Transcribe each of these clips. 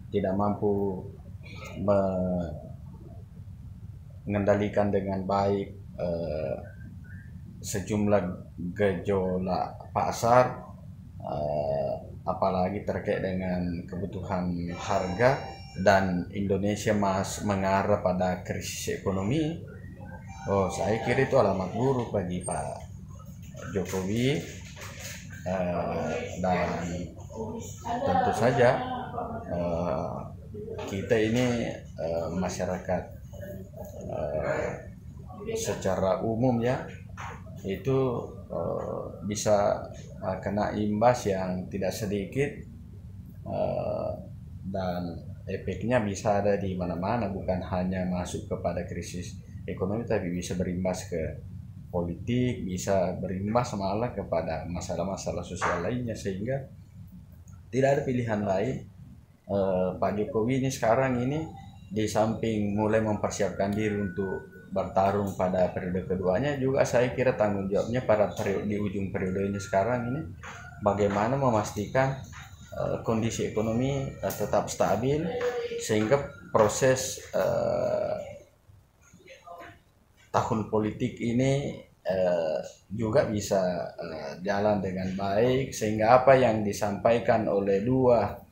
tidak mampu mengendalikan dengan baik sejumlah gejolak pasar, apalagi terkait dengan kebutuhan harga, dan Indonesia mengarah pada krisis ekonomi. Saya kira itu alamat buruk bagi Pak Jokowi, dan tentu saja kita ini masyarakat secara umum ya, itu bisa kena imbas yang tidak sedikit, dan efeknya bisa ada di mana-mana, bukan hanya masuk kepada krisis ekonomi, tapi bisa berimbas ke politik, bisa berimbas malah kepada masalah-masalah sosial lainnya, sehingga tidak ada pilihan lain. Pak Jokowi ini sekarang ini di samping mulai mempersiapkan diri untuk bertarung pada periode keduanya, juga saya kira tanggung jawabnya pada di ujung periode ini sekarang ini bagaimana memastikan kondisi ekonomi tetap stabil, sehingga proses tahun politik ini juga bisa jalan dengan baik, sehingga apa yang disampaikan oleh dua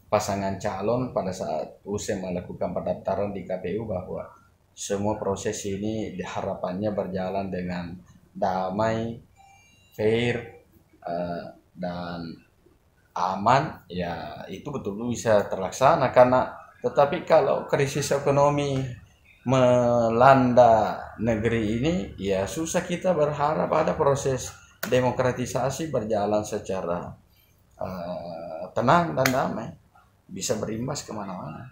pasangan calon pada saat usai melakukan pendaftaran di KPU, bahwa semua proses ini harapannya berjalan dengan damai, fair, dan aman, ya itu betul-betul bisa terlaksana. Tetapi kalau krisis ekonomi melanda negeri ini, ya susah kita berharap ada proses demokratisasi berjalan secara tenang dan damai, bisa berimbas kemana-mana.